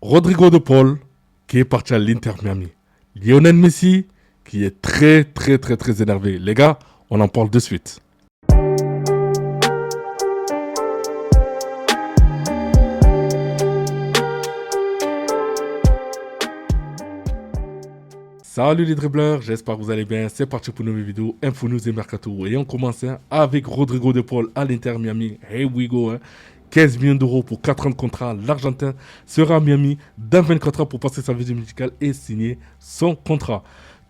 Rodrigo de Paul, qui est parti à l'Inter Miami. Lionel Messi, qui est très énervé. Les gars, on en parle de suite. Salut les dribbleurs, j'espère que vous allez bien. C'est parti pour une nouvelle vidéo Info News et Mercato. Et on commence avec Rodrigo de Paul à l'Inter Miami. Here we go. 15 millions d'euros pour 4 ans de contrat. L'Argentin sera à Miami dans 24 heures pour passer sa visite médicale et signer son contrat.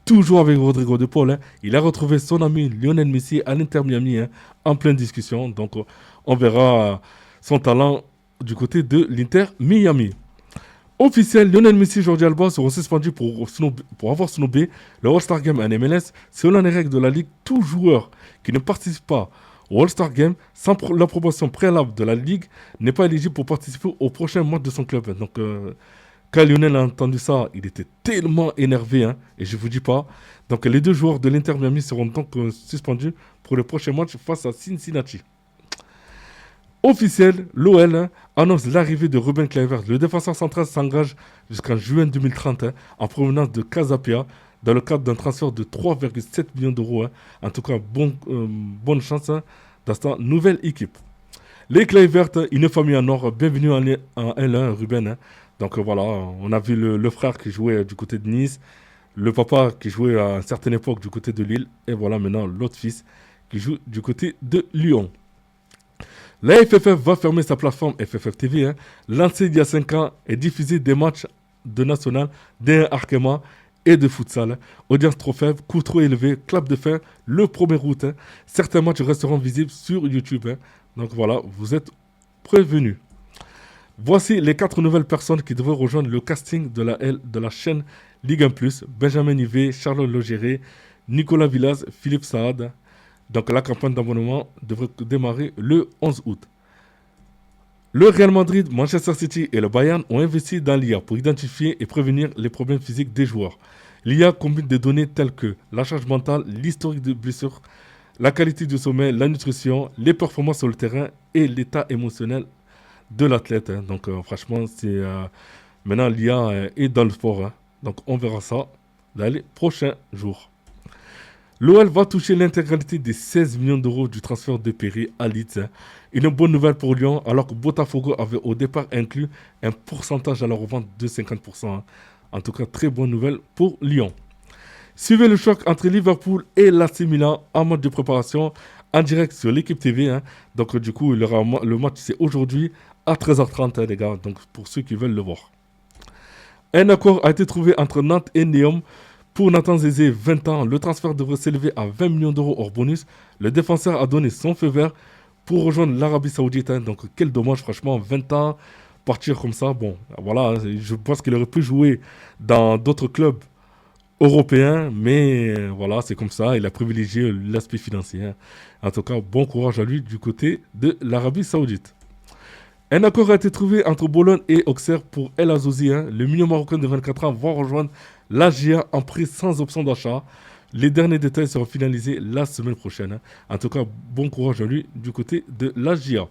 Toujours avec Rodrigo de Paul, il a retrouvé son ami Lionel Messi à l'Inter Miami en pleine discussion. Donc on verra son talent du côté de l'Inter Miami. Officiel, Lionel Messi et Jordi Alba seront suspendus pour avoir snobé le All-Star Game en MLS. Selon les règles de la Ligue, tout joueur qui ne participe pas au All-Star Game sans l'approbation préalable de la Ligue n'est pas éligible pour participer au prochain match de son club. Donc, quand Lionel a entendu ça, il était tellement énervé, et je ne vous dis pas. Donc, les deux joueurs de l'Inter Miami seront donc suspendus pour le prochain match face à Cincinnati. Officiel, l'OL annonce l'arrivée de Ruben Kluivert. Le défenseur central s'engage jusqu'en juin 2030 en provenance de Casapia dans le cadre d'un transfert de 3,7 millions d'euros. En tout cas, bonne chance dans sa nouvelle équipe. Les Kluivert, une famille en or. Bienvenue en L1, Ruben. Donc voilà, on a vu le frère qui jouait du côté de Nice, le papa qui jouait à une certaine époque du côté de Lille, et voilà maintenant l'autre fils qui joue du côté de Lyon. La FFF va fermer sa plateforme FFF TV, lancée il y a 5 ans et diffuser des matchs de national, d'un Arkema et de futsal. Audience trop faible, coût trop élevé, clap de fin, le 1er août. Certains matchs resteront visibles sur YouTube. Donc voilà, vous êtes prévenus. Voici les 4 nouvelles personnes qui devraient rejoindre le casting de la chaîne Ligue 1+. Benjamin Nivet, Charles Logéré, Nicolas Villas, Philippe Saad. Donc la campagne d'abonnement devrait démarrer le 11 août. Le Real Madrid, Manchester City et le Bayern ont investi dans l'IA pour identifier et prévenir les problèmes physiques des joueurs. L'IA combine des données telles que la charge mentale, l'historique de blessures, la qualité du sommeil, la nutrition, les performances sur le terrain et l'état émotionnel de l'athlète. Donc franchement, maintenant l'IA est dans le sport. Donc on verra ça dans les prochains jours. L'OL va toucher l'intégralité des 16 millions d'euros du transfert de Perry à Leeds. Une bonne nouvelle pour Lyon, alors que Botafogo avait au départ inclus un pourcentage à la revente de 50%. En tout cas, très bonne nouvelle pour Lyon. Suivez le choc entre Liverpool et l'AC Milan en mode de préparation en direct sur l'équipe TV. Donc du coup, le match c'est aujourd'hui à 13h30 les gars, donc pour ceux qui veulent le voir. Un accord a été trouvé entre Nantes et Neom. Pour Nathan Zézé, 20 ans, le transfert devrait s'élever à 20 millions d'euros hors bonus. Le défenseur a donné son feu vert pour rejoindre l'Arabie Saoudite. Donc quel dommage, franchement, 20 ans, partir comme ça. Bon, voilà, je pense qu'il aurait pu jouer dans d'autres clubs européens, mais voilà, c'est comme ça. Il a privilégié l'aspect financier. En tout cas, bon courage à lui du côté de l'Arabie Saoudite. Un accord a été trouvé entre Bologne et Auxerre pour El Azouzi. Le milieu marocain de 24 ans va rejoindre l'AGIA en prix sans option d'achat. Les derniers détails seront finalisés la semaine prochaine. En tout cas, bon courage à lui du côté de l'AGIA.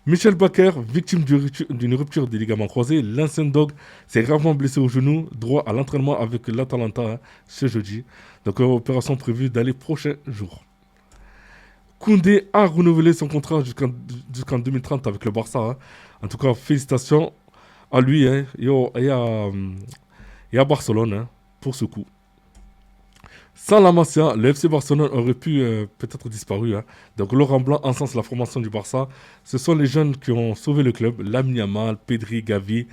Michel Baker, victime d'une rupture des ligaments croisés, l'ancien dog s'est gravement blessé au genou droit à l'entraînement avec l'Atalanta ce jeudi. Donc, opération prévue dans les prochains jours. Koundé a renouvelé son contrat jusqu'en 2030 avec le Barça. En tout cas, félicitations à lui et à Barcelone pour ce coup. Sans la Masia, le FC Barcelone aurait pu peut-être disparu. Donc Laurent Blanc encense la formation du Barça. Ce sont les jeunes qui ont sauvé le club. Lamine Yamal, Pedri, Gavi.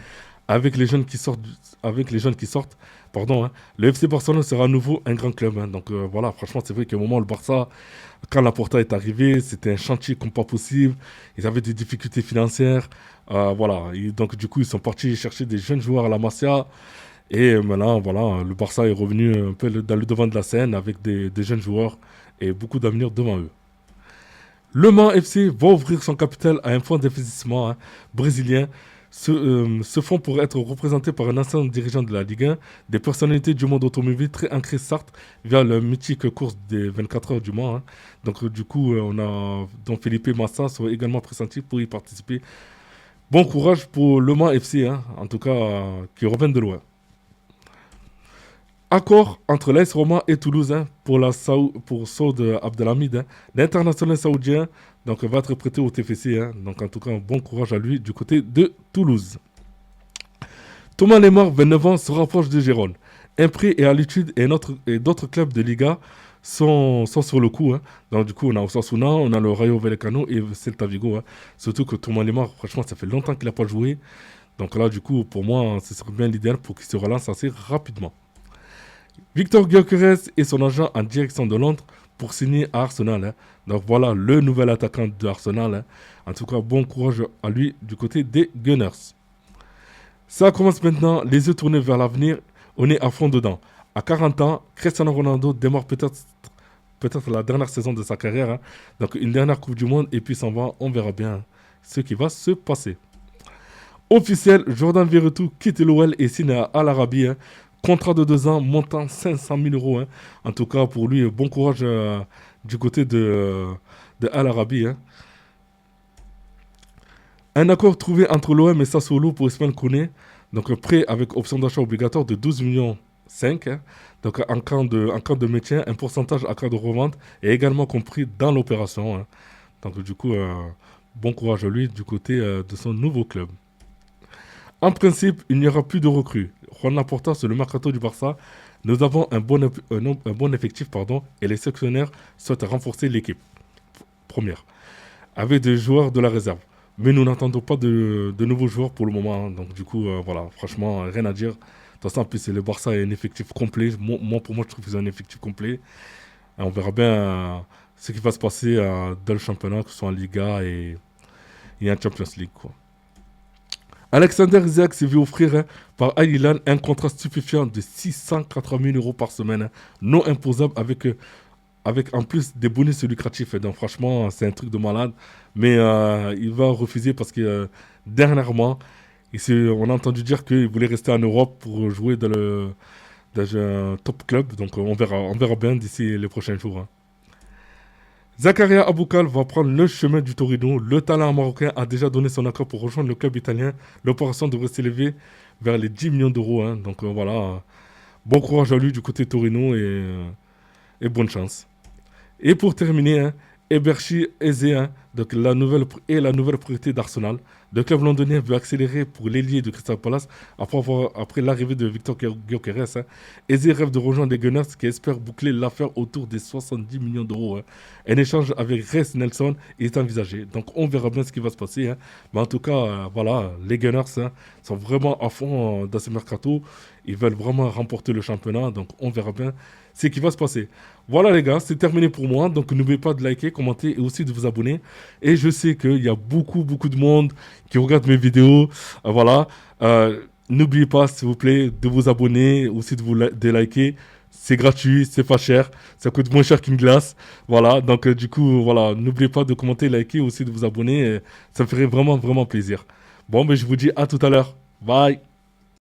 Avec les jeunes qui sortent, le FC Barcelone sera à nouveau un grand club. Donc voilà, franchement, c'est vrai qu'à un moment, le Barça, quand Laporta est arrivé, c'était un chantier comme pas possible. Ils avaient des difficultés financières. Voilà, et donc du coup, ils sont partis chercher des jeunes joueurs à la Masia. Et maintenant, voilà, le Barça est revenu un peu dans le devant de la scène avec des jeunes joueurs et beaucoup d'avenir devant eux. Le Mans FC va ouvrir son capital à un fonds d'investissement brésilien. Ce fonds pourrait être représenté par un ancien dirigeant de la Ligue 1, des personnalités du monde automobile très ancrées Sarthe via la mythique course des 24 heures du Mans. Donc du coup, on a Don Felipe Massa serait également pressenti pour y participer. bon courage pour Le Mans FC, hein, en tout cas, qui reviennent de loin. Accord entre l'AS Roma et Toulouse, hein, pour Saud Abdelhamid, hein, l'international saoudien, donc va être prêté au TFC. Hein, donc en tout cas, bon courage à lui du côté de Toulouse. Thomas Lemar, 29 ans, se rapproche de Gérone. Impré et à l'étude et d'autres clubs de Liga sont sur le coup. Hein. Donc du coup, on a Osasuna, on a le Rayo Vallecano et Celta Vigo. Hein. Surtout que Thomas Lemar, franchement, ça fait longtemps qu'il n'a pas joué. Donc là, du coup, pour moi, ce serait bien l'idéal pour qu'il se relance assez rapidement. Victor Gyökeres et son agent en direction de Londres pour signer à Arsenal. Hein. Donc voilà le nouvel attaquant de Arsenal. Hein. En tout cas, bon courage à lui du côté des Gunners. Ça commence maintenant, les yeux tournés vers l'avenir, on est à fond dedans. À 40 ans, Cristiano Ronaldo démarre peut-être la dernière saison de sa carrière. Hein. Donc une dernière Coupe du Monde et puis s'en va, on verra bien ce qui va se passer. Officiel, Jordan Verretou quitte l'OL et signe à Al Arabi. Hein. Contrat de 2 ans, montant 500 000 euros. Hein. En tout cas, pour lui, bon courage du côté de Al Arabi. Hein. Un accord trouvé entre l'OM et Sassuolo pour Ismaël Koné. Donc un prêt avec option d'achat obligatoire de 12 millions 5. Hein. Donc en cas de maintien, un pourcentage à cas de revente est également compris dans l'opération. Hein. Donc du coup, bon courage à lui du côté de son nouveau club. En principe, il n'y aura plus de recrues. Juan Laporta, sur le mercato du Barça, nous avons un bon effectif et les sectionnaires souhaitent renforcer l'équipe. Première. Avec des joueurs de la réserve. Mais nous n'attendons pas de nouveaux joueurs pour le moment. Hein. Donc du coup, voilà, franchement, rien à dire. De toute façon, en plus, le Barça est un effectif complet. Pour moi, je trouve que c'est un effectif complet. Et on verra bien ce qui va se passer dans le championnat, que ce soit en Liga et en Champions League. Quoi. Alexander Isaac s'est vu offrir par Al Hilal un contrat stupéfiant de 680 000 euros par semaine, non imposable avec en plus des bonus lucratifs. Donc franchement, c'est un truc de malade. Mais il va refuser parce que dernièrement, on a entendu dire qu'il voulait rester en Europe pour jouer dans un top club. Donc on verra bien d'ici les prochains jours. Hein. Zakaria Aboukal va prendre le chemin du Torino. Le talent marocain a déjà donné son accord pour rejoindre le club italien. L'opération devrait s'élever vers les 10 millions d'euros. Hein. Donc voilà, bon courage à lui du côté Torino et bonne chance. Et pour terminer, hein, Eberchi Eze, hein, donc la nouvelle priorité d'Arsenal. Le club londonien veut accélérer pour l'ailier de Crystal Palace après l'arrivée de Victor Gyökeres. Hein. Eze rêve de rejoindre les Gunners qui espèrent boucler l'affaire autour des 70 millions d'euros. Hein. Un échange avec Reece Nelson est envisagé. Donc on verra bien ce qui va se passer. Hein. Mais en tout cas, voilà, les Gunners sont vraiment à fond dans ce mercato. Ils veulent vraiment remporter le championnat. Donc on verra bien ce qui va se passer. Voilà les gars, c'est terminé pour moi. Donc n'oubliez pas de liker, commenter et aussi de vous abonner. Et je sais qu'il y a beaucoup de monde qui regarde mes vidéos. Voilà. N'oubliez pas, s'il vous plaît, de vous abonner, aussi de liker. C'est gratuit, c'est pas cher. Ça coûte moins cher qu'une glace. Voilà. Donc du coup, voilà. N'oubliez pas de commenter, liker, aussi de vous abonner. Ça me ferait vraiment plaisir. Bon, mais je vous dis à tout à l'heure. Bye.